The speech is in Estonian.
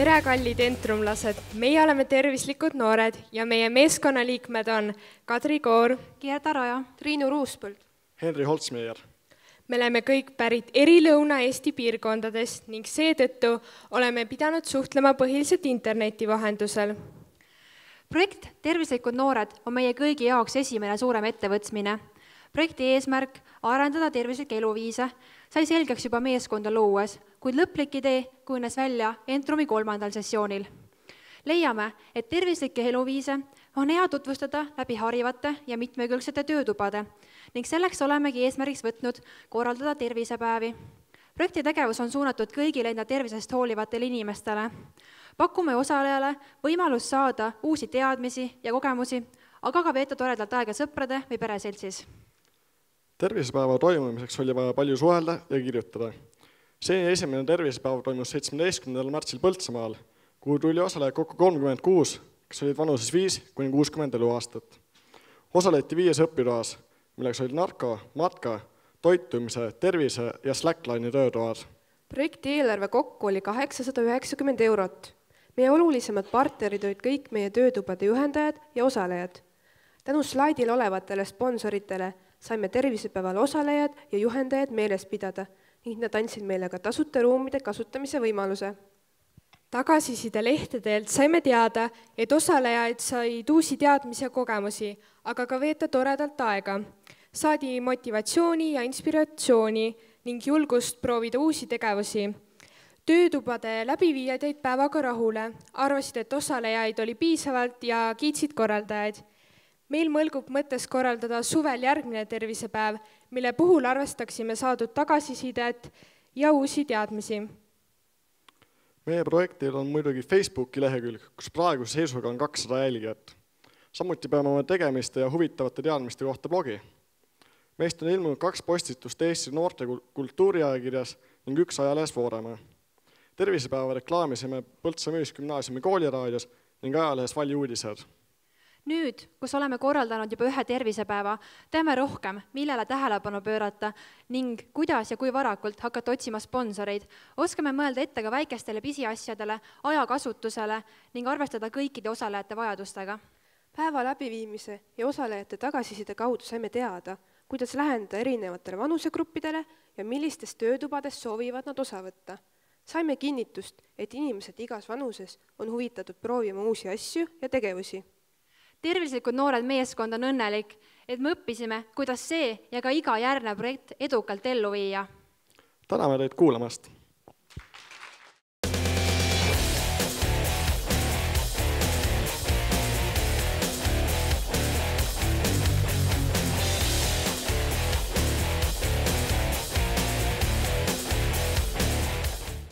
Tere, kallid entrumlased! Meie oleme tervislikud noored ja meie meeskonnaliikmed on Kadri Koor, Gerda Raja, Triinu Ruuspõld, Henri Holtsmeier. Me oleme kõik pärit eri Lõuna-Eesti piirkondadest ning seetõttu oleme pidanud suhtlema põhiliselt interneti vahendusel. Projekt Tervislikud noored on meie kõigi jaoks esimene suurem ettevõtmine. Projekti eesmärk arendada tervislikke eluviise sai selgeks juba meeskonda luues, kuid lõplik idee kujunes välja Entrumi 3. sessioonil. Leiame, et tervislikke eluviise on hea tutvustada läbi harivate ja mitmekülgsete töötubade ning selleks olemegi eesmärgiks võtnud korraldada tervisepäevi. Projekti tegevus on suunatud kõigile enda tervisest hoolivatele inimestele. Pakume osalejale võimalust saada uusi teadmisi ja kogemusi, aga ka veeta toredalt aega sõprade või pereseltsis. Tervisepäeva toimumiseks oli vaja palju suhelda ja kirjutada. See esimene tervisepäev toimus 17. märtsil Põltsamaal, kuhu tuli osaleja kokku 36, kes olid vanuses 5–60 eluaastat. Osaleti 5 õpitoas, milleks olid narko, matka, toitumise, tervise ja Slackline'i töötoad. Projekti eelarve kokku oli 890 €. Meie olulisemad partnerid olid kõik meie töötubade juhendajad ja osalejad. Tänu slaidil olevatele sponsoritele saime tervisepäeval osalejad ja juhendajad meeles pidada ning nad andsid meile ka tasuta ruumide kasutamise võimaluse. Tagasiside lehtedelt saime teada, et osalejaid said uusi teadmisi ja kogemusi, aga ka veeta toredalt aega. Saadi motivatsiooni ja inspiratsiooni ning julgust proovida uusi tegevusi. Töötubade läbiviijad jäid päevaga rahule, arvasid, et osalejaid oli piisavalt ja kiitsid korraldajaid. Meil mõlgub mõttes korraldada suvel järgmine tervisepäev, mille puhul arvestaksime saadud tagasisidet ja uusi teadmisi. Meie projektil on muidugi Facebooki lehekülg, kus praeguse seisuga on 200 jälgijat. Samuti peame oma tegemiste ja huvitavate teadmiste kohta blogi. Meist on ilmunud 2 postitust Eesti noorte kultuuriajakirjas ning 1 ajalehes Voorema. Tervisepäeva reklaamisime Põltsamaa Gümnaasiumi kooliraadios ning ajalehes Valli uudised. Nüüd, kus oleme korraldanud juba 1 tervisepäeva, teame rohkem, millele tähelepanu pöörata ning kuidas ja kui varakult hakata otsima sponsoreid. Oskame mõelda ette ka väikestele pisiasjadele, ajakasutusele ning arvestada kõikide osalejate vajadustega. Päeva läbiviimise ja osalejate tagasiside kaudu saime teada, kuidas lähendada erinevatele vanusegruppidele ja millistest töötubadest soovivad nad osa võtta. Saime kinnitust, et inimesed igas vanuses on huvitatud proovima uusi asju ja tegevusi. Tervislikud noored meeskond on õnnelik, et me õppisime, kuidas see ja ka iga järgnev projekt edukalt ellu viia. Täname teid kuulamast!